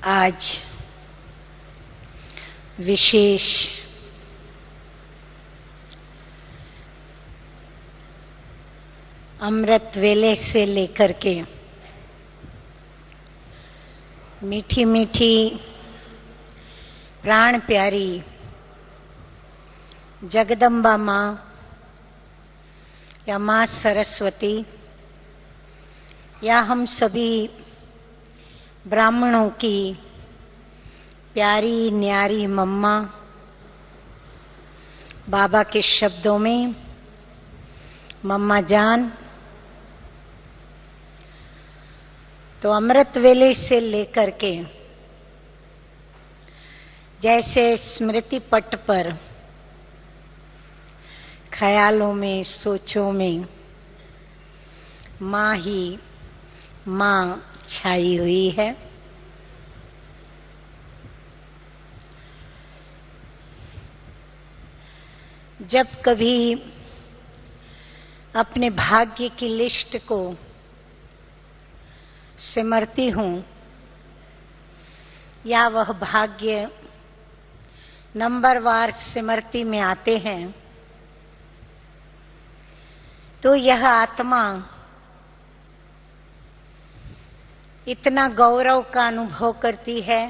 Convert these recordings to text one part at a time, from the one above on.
आज विशेष अमृत वेले से लेकर के मीठी मीठी प्राण प्यारी जगदम्बा माँ या माँ सरस्वती या हम सभी ब्राह्मणों की प्यारी न्यारी मम्मा, बाबा के शब्दों में मम्मा जान, तो अमृत वेले से लेकर के जैसे स्मृति पट पर ख्यालों में सोचों में माँ ही माँ छाई हुई है। जब कभी अपने भाग्य की लिस्ट को सिमरती हूं या वह भाग्य नंबरवार सिमरती में आते हैं, तो यह आत्मा इतना गौरव का अनुभव करती है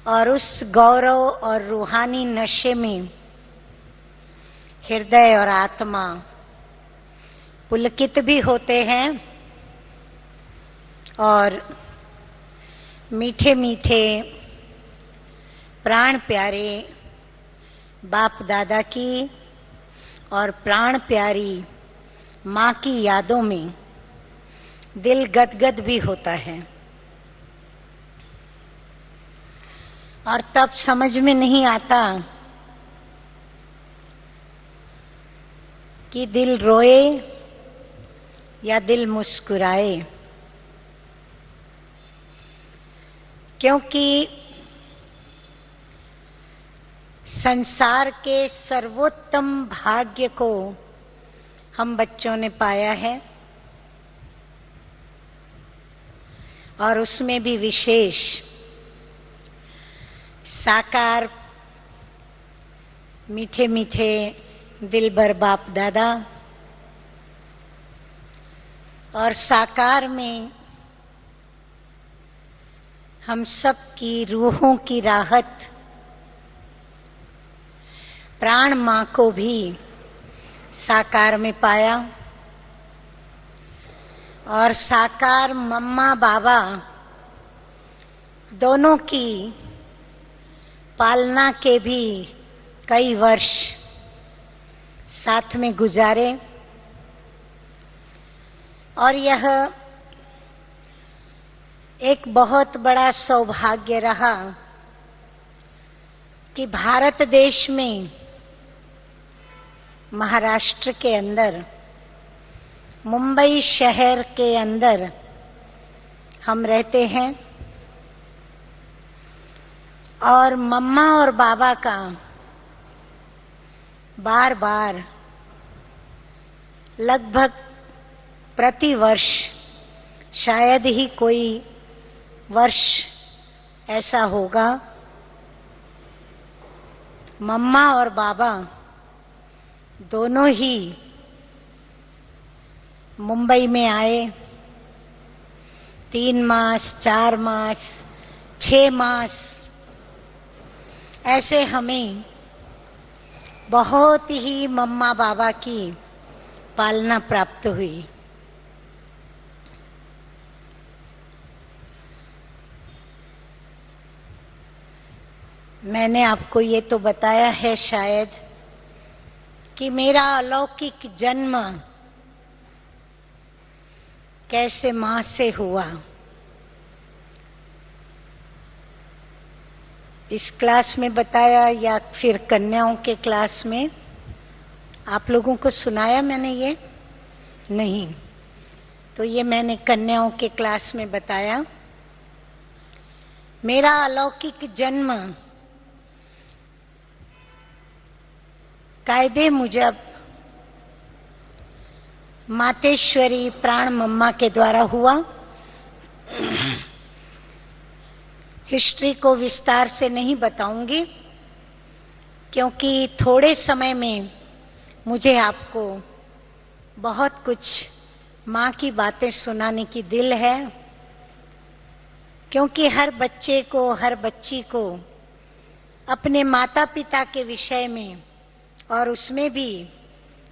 और उस गौरव और रूहानी नशे में हृदय और आत्मा पुलकित भी होते हैं और मीठे मीठे प्राण प्यारे बाप दादा की और प्राण प्यारी माँ की यादों में दिल गदगद भी होता है। और तब समझ में नहीं आता कि दिल रोए या दिल मुस्कुराए, क्योंकि संसार के सर्वोत्तम भाग्य को हम बच्चों ने पाया है और उसमें भी विशेष साकार मीठे मीठे दिलबर बाप दादा और साकार में हम सब की रूहों की राहत प्राण माँ को भी साकार में पाया और साकार मम्मा बाबा दोनों की पालना के भी कई वर्ष साथ में गुजारे। और यह एक बहुत बड़ा सौभाग्य रहा कि भारत देश में महाराष्ट्र के अंदर मुंबई शहर के अंदर हम रहते हैं और मम्मा और बाबा का बार बार लगभग प्रति वर्ष, शायद ही कोई वर्ष ऐसा होगा, मम्मा और बाबा दोनों ही मुंबई में आए। 3 मास, 4 मास, 6 मास ऐसे हमें बहुत ही मम्मा बाबा की पालना प्राप्त हुई। मैंने आपको ये तो बताया है शायद कि मेरा अलौकिक जन्म कैसे मां से हुआ। इस क्लास में बताया या फिर कन्याओं के क्लास में आप लोगों को सुनाया मैंने? ये नहीं, तो ये मैंने कन्याओं के क्लास में बताया। मेरा अलौकिक जन्म कायदे मुजब मातेश्वरी प्राण मम्मा के द्वारा हुआ हिस्ट्री को विस्तार से नहीं बताऊंगी, क्योंकि थोड़े समय में मुझे आपको बहुत कुछ माँ की बातें सुनाने की दिल है, क्योंकि हर बच्चे को, हर बच्ची को अपने माता पिता के विषय में और उसमें भी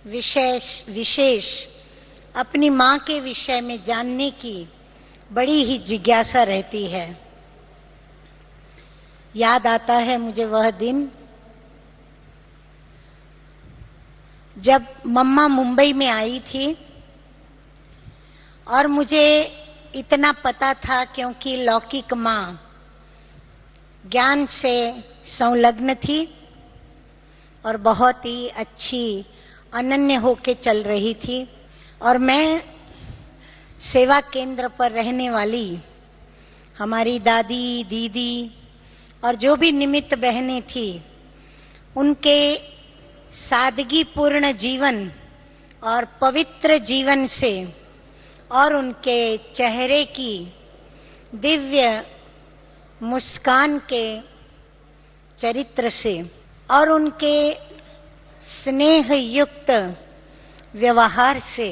विशेष अपनी माँ के विषय में जानने की बड़ी ही जिज्ञासा रहती है। याद आता है मुझे वह दिन जब मम्मा मुंबई में आई थी, और मुझे इतना पता था क्योंकि लौकिक माँ ज्ञान से संलग्न थी और बहुत ही अच्छी अनन्य होके चल रही थी, और मैं सेवा केंद्र पर रहने वाली हमारी दादी, दीदी और जो भी निमित्त बहनें थी, उनके सादगीपूर्ण जीवन और पवित्र जीवन से और उनके चेहरे की दिव्य मुस्कान के चरित्र से और उनके स्नेह युक्त व्यवहार से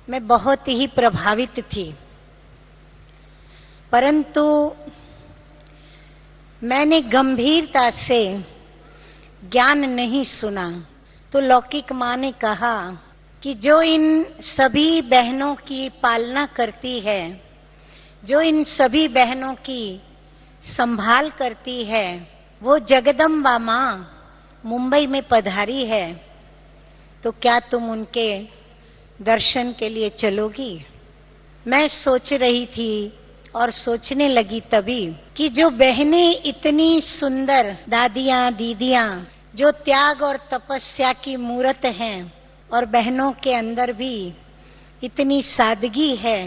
मैं बहुत ही प्रभावित थी। परंतु मैंने गंभीरता से ज्ञान नहीं सुना, तो लौकिक माँ ने कहा कि जो इन सभी बहनों की पालना करती है, जो इन सभी बहनों की संभाल करती है, वो जगदम्बा माँ मुंबई में पधारी है, तो क्या तुम उनके दर्शन के लिए चलोगी? मैं सोच रही थी और सोचने लगी तभी कि जो बहनें इतनी सुंदर, दादियां, दीदियां, जो त्याग और तपस्या की मूरत हैं, और बहनों के अंदर भी इतनी सादगी है,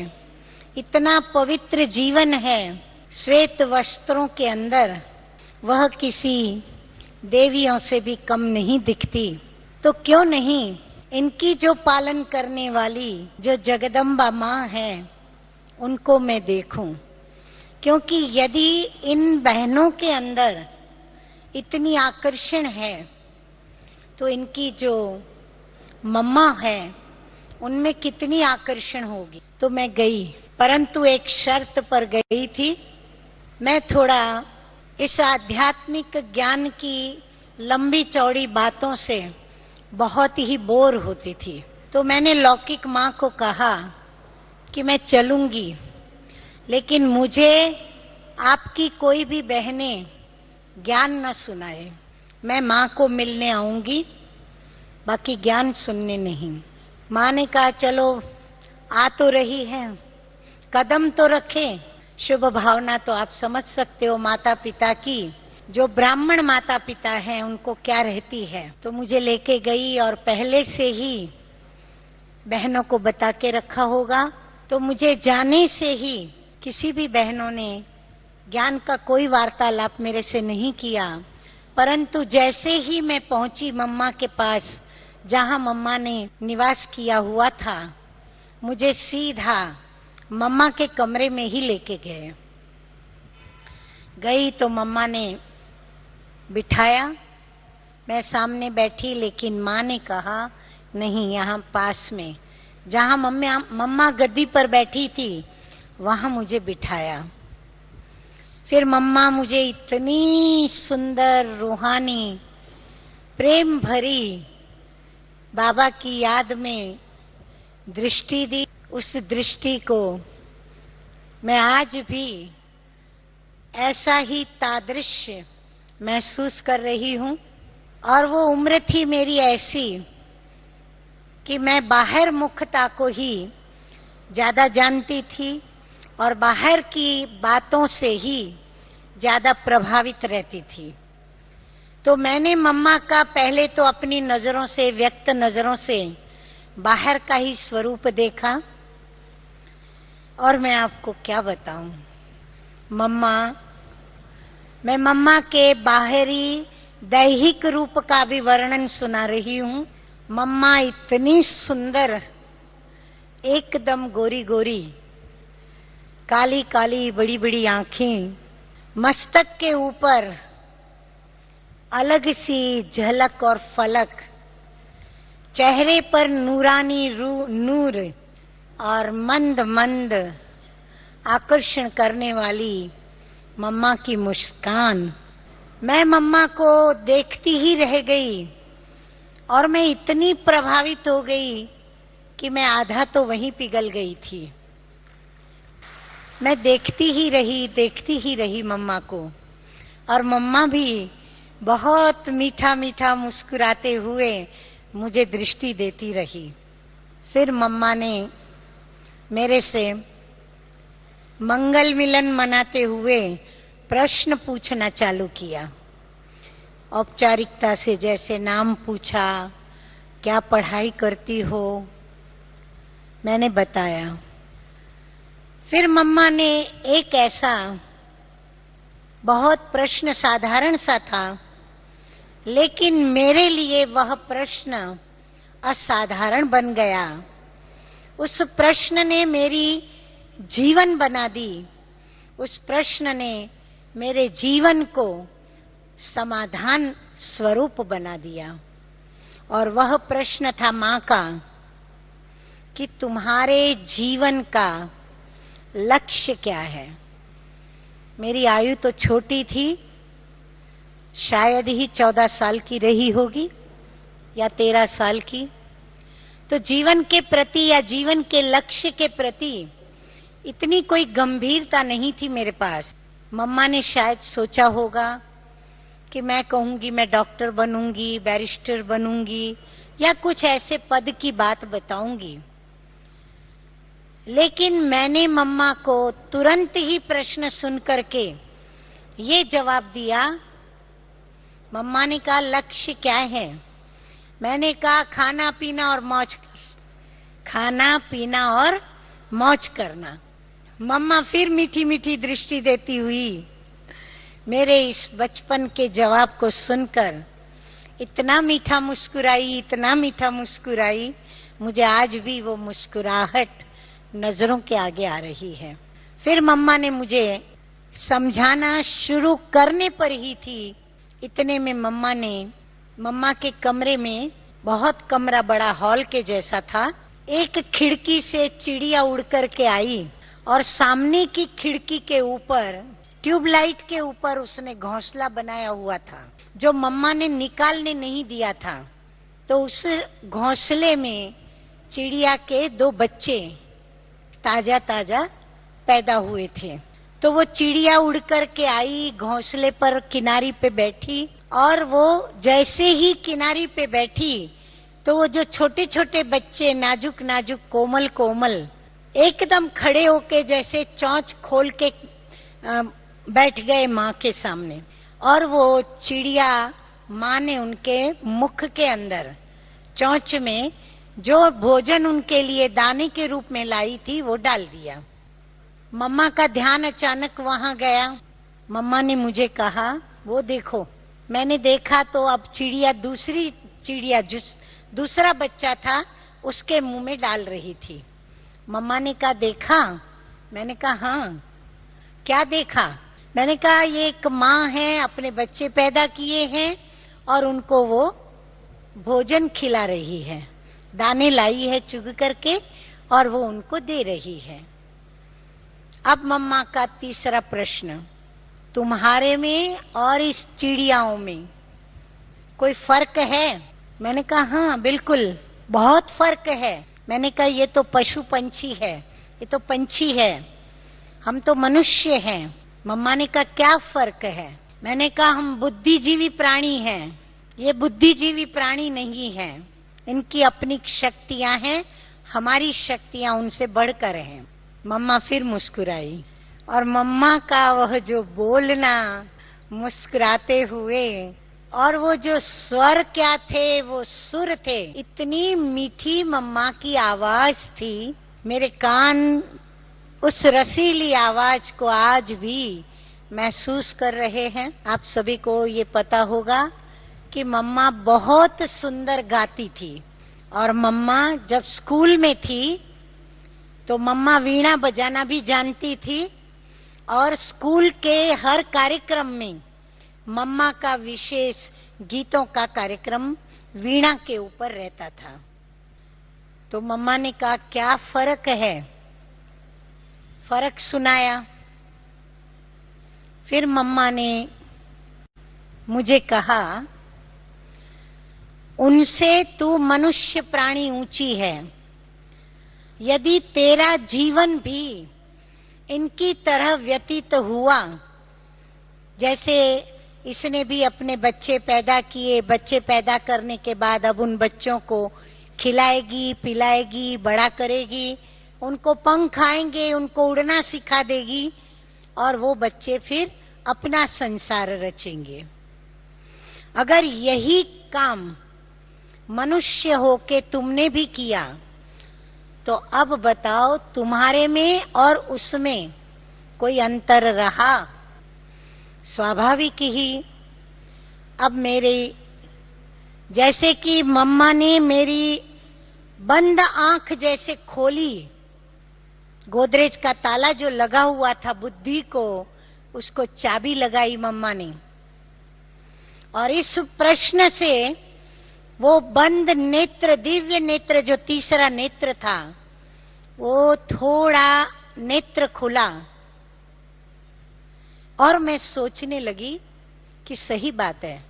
इतना पवित्र जीवन है, श्वेत वस्त्रों के अंदर वह किसी देवियों से भी कम नहीं दिखती, तो क्यों नहीं इनकी जो पालन करने वाली जो जगदम्बा माँ है उनको मैं देखूं। क्योंकि यदि इन बहनों के अंदर इतनी आकर्षण है, तो इनकी जो मम्मा है उनमें कितनी आकर्षण होगी। तो मैं गई, परंतु एक शर्त पर गई थी। मैं थोड़ा इस आध्यात्मिक ज्ञान की लंबी चौड़ी बातों से बहुत ही बोर होती थी, तो मैंने लौकिक माँ को कहा कि मैं चलूंगी, लेकिन मुझे आपकी कोई भी बहनें ज्ञान न सुनाए। मैं माँ को मिलने आऊंगी, बाकी ज्ञान सुनने नहीं। माँ ने कहा चलो, आ तो रही है, कदम तो रखें। शुभ भावना तो आप समझ सकते हो माता पिता की, जो ब्राह्मण माता पिता हैं उनको क्या रहती है। तो मुझे लेके गई और पहले से ही बहनों को बता के रखा होगा, तो मुझे जाने से ही किसी भी बहनों ने ज्ञान का कोई वार्तालाप मेरे से नहीं किया। परंतु जैसे ही मैं पहुंची मम्मा के पास, जहां मम्मा ने निवास किया हुआ था, मुझे सीधा मम्मा के कमरे में ही लेके गई। तो मम्मा ने बिठाया, मैं सामने बैठी, लेकिन माँ ने कहा नहीं, यहाँ पास में जहां मम्मा गद्दी पर बैठी थी वहां मुझे बिठाया। फिर मम्मा मुझे इतनी सुंदर, रूहानी, प्रेम भरी बाबा की याद में दृष्टि दी। उस दृष्टि को मैं आज भी ऐसा ही तादृश्य महसूस कर रही हूं। और वो उम्र थी मेरी ऐसी कि मैं बाहर मुखता को ही ज्यादा जानती थी और बाहर की बातों से ही ज्यादा प्रभावित रहती थी। तो मैंने मम्मा का पहले तो अपनी नजरों से, व्यक्त नजरों से बाहर का ही स्वरूप देखा। और मैं आपको क्या बताऊं, मैं मम्मा के बाहरी दैहिक रूप का भी वर्णन सुना रही हूं। मम्मा इतनी सुंदर, एकदम गोरी गोरी, काली काली बड़ी बड़ी आंखें, मस्तक के ऊपर अलग सी झलक और फलक, चेहरे पर नूरानी नूर और मंद मंद आकर्षण करने वाली मम्मा की मुस्कान। मैं मम्मा को देखती ही रह गई और मैं इतनी प्रभावित हो गई कि मैं आधा तो वहीं पिघल गई थी। मैं देखती ही रही मम्मा को, और मम्मा भी बहुत मीठा मीठा मुस्कुराते हुए मुझे दृष्टि देती रही। फिर मम्मा ने मेरे से मंगल मिलन मनाते हुए प्रश्न पूछना चालू किया। औपचारिकता से जैसे नाम पूछा, क्या पढ़ाई करती हो, मैंने बताया। फिर मम्मा ने एक ऐसा बहुत प्रश्न साधारण सा था, लेकिन मेरे लिए वह प्रश्न असाधारण बन गया। उस प्रश्न ने मेरी जीवन बना दी। उस प्रश्न ने मेरे जीवन को समाधान स्वरूप बना दिया। और वह प्रश्न था मां का कि तुम्हारे जीवन का लक्ष्य क्या है। मेरी आयु तो छोटी थी, शायद ही 14 साल की रही होगी या 13 साल की। तो जीवन के प्रति या जीवन के लक्ष्य के प्रति इतनी कोई गंभीरता नहीं थी मेरे पास। मम्मा ने शायद सोचा होगा कि मैं कहूंगी मैं डॉक्टर बनूंगी, बैरिस्टर बनूंगी या कुछ ऐसे पद की बात बताऊंगी। लेकिन मैंने मम्मा को तुरंत ही प्रश्न सुनकर के ये जवाब दिया। मम्मा ने कहा लक्ष्य क्या है? मैंने कहा खाना पीना और मौज, खाना पीना और मौज करना। मम्मा फिर मीठी मीठी दृष्टि देती हुई मेरे इस बचपन के जवाब को सुनकर इतना मीठा मुस्कुराई, इतना मीठा मुस्कुराई, मुझे आज भी वो मुस्कुराहट नजरों के आगे आ रही है। फिर मम्मा ने मुझे समझाना शुरू करने पर ही थी, इतने में मम्मा के कमरे में, बहुत कमरा बड़ा हॉल के जैसा था, एक खिड़की से चिड़िया उड़ करके आई और सामने की खिड़की के ऊपर, ट्यूबलाइट के ऊपर उसने घोंसला बनाया हुआ था जो मम्मा ने निकालने नहीं दिया था। तो उस घोंसले में चिड़िया के 2 बच्चे ताजा ताजा पैदा हुए थे। तो वो चिड़िया उड़ करके आई, घोंसले पर किनारी पे बैठी, और वो जैसे ही किनारी पे बैठी तो वो जो छोटे छोटे बच्चे नाजुक नाजुक कोमल कोमल एकदम खड़े होके जैसे चोंच खोल के बैठ गए माँ के सामने। और वो चिड़िया माँ ने उनके मुख के अंदर चोंच में जो भोजन उनके लिए दाने के रूप में लाई थी वो डाल दिया। मम्मा का ध्यान अचानक वहां गया। मम्मा ने मुझे कहा वो देखो। मैंने देखा तो अब चिड़िया दूसरी चिड़िया जो दूसरा बच्चा था उसके मुंह में डाल रही थी। मम्मा ने कहा देखा? मैंने कहा हाँ। क्या देखा? मैंने कहा ये एक माँ है, अपने बच्चे पैदा किए हैं और उनको वो भोजन खिला रही है, दाने लाई है चुग करके और वो उनको दे रही है। अब मम्मा का तीसरा प्रश्न, तुम्हारे में और इस चिड़ियाओं में कोई फर्क है? मैंने कहा हाँ बिल्कुल बहुत फर्क है। मैंने कहा ये तो पशु पंछी है, ये तो पंछी है, हम तो मनुष्य हैं। मम्मा ने कहा क्या फर्क है? मैंने कहा हम बुद्धिजीवी प्राणी हैं, ये बुद्धिजीवी प्राणी नहीं है, इनकी अपनी शक्तियां हैं, हमारी शक्तियां उनसे बढ़कर हैं। मम्मा फिर मुस्कुराई और मम्मा का वह जो बोलना मुस्कुराते हुए और वो जो स्वर क्या थे, वो सुर थे, इतनी मीठी मम्मा की आवाज थी। मेरे कान उस रसीली आवाज को आज भी महसूस कर रहे हैं। आप सभी को ये पता होगा कि मम्मा बहुत सुंदर गाती थी। और मम्मा जब स्कूल में थी तो मम्मा वीणा बजाना भी जानती थी और स्कूल के हर कार्यक्रम में मम्मा का विशेष गीतों का कार्यक्रम वीणा के ऊपर रहता था। तो मम्मा ने कहा क्या फर्क है, फर्क सुनाया। फिर मम्मा ने मुझे कहा उनसे तू मनुष्य प्राणी ऊंची है, यदि तेरा जीवन भी इनकी तरह व्यतीत हुआ, जैसे इसने भी अपने बच्चे पैदा किए, बच्चे पैदा करने के बाद अब उन बच्चों को खिलाएगी पिलाएगी बड़ा करेगी, उनको पंख आएंगे, उनको उड़ना सिखा देगी और वो बच्चे फिर अपना संसार रचेंगे। अगर यही काम मनुष्य होके तुमने भी किया तो अब बताओ तुम्हारे में और उसमें कोई अंतर रहा? स्वाभाविक ही। अब मेरी, जैसे कि मम्मा ने मेरी बंद आंख जैसे खोली, गोदरेज का ताला जो लगा हुआ था बुद्धि को, उसको चाबी लगाई मम्मा ने, और इस प्रश्न से वो बंद नेत्र, दिव्य नेत्र जो तीसरा नेत्र था, वो थोड़ा नेत्र खुला और मैं सोचने लगी कि सही बात है।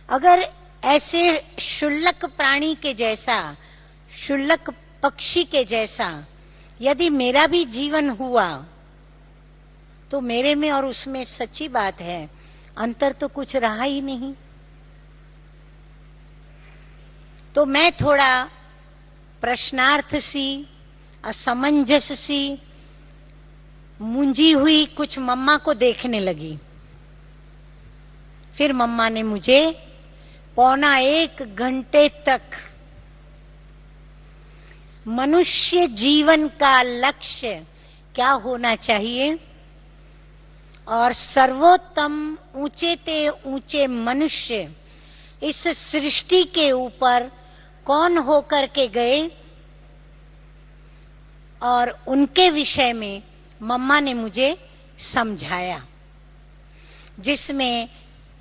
अगर ऐसे शुल्लक प्राणी के जैसा, शुल्लक पक्षी के जैसा यदि मेरा भी जीवन हुआ तो मेरे में और उसमें सच्ची बात है अंतर तो कुछ रहा ही नहीं। तो मैं थोड़ा प्रश्नार्थ सी, असमंजस सी, मुंझी हुई कुछ मम्मा को देखने लगी। फिर मम्मा ने मुझे 1.25 घंटे तक मनुष्य जीवन का लक्ष्य क्या होना चाहिए और सर्वोत्तम ऊंचे ते ऊंचे मनुष्य इस सृष्टि के ऊपर कौन होकर के गए और उनके विषय में मम्मा ने मुझे समझाया, जिसमें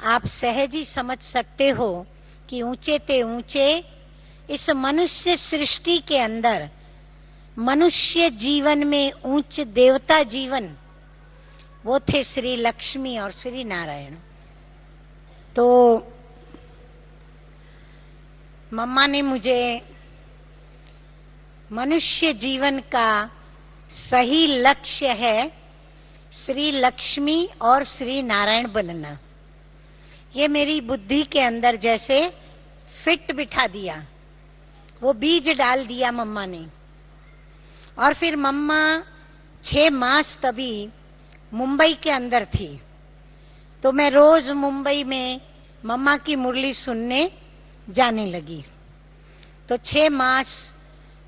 आप सहज ही समझ सकते हो कि ऊंचे ते ऊंचे इस मनुष्य सृष्टि के अंदर मनुष्य जीवन में उच्च देवता जीवन वो थे श्री लक्ष्मी और श्री नारायण। तो मम्मा ने मुझे मनुष्य जीवन का सही लक्ष्य है श्री लक्ष्मी और श्री नारायण बनना, ये मेरी बुद्धि के अंदर जैसे फिट बिठा दिया, वो बीज डाल दिया मम्मा ने। और फिर मम्मा 6 मास तभी मुंबई के अंदर थी, तो मैं रोज मुंबई में मम्मा की मुरली सुनने जाने लगी। तो 6 मास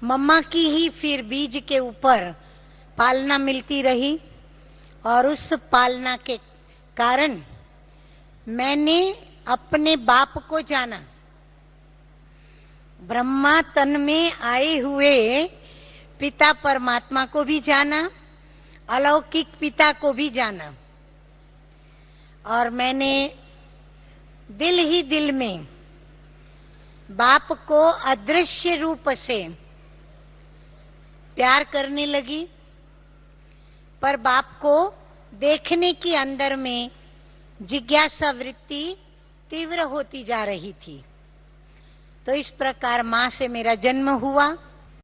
मम्मा की ही फिर बीज के ऊपर पालना मिलती रही और उस पालना के कारण मैंने अपने बाप को जाना, ब्रह्मा तन में आए हुए पिता परमात्मा को भी जाना, अलौकिक पिता को भी जाना। और मैंने दिल ही दिल में बाप को अदृश्य रूप से प्यार करने लगी, पर बाप को देखने की अंदर में जिज्ञासा वृत्ति तीव्र होती जा रही थी। तो इस प्रकार मां से मेरा जन्म हुआ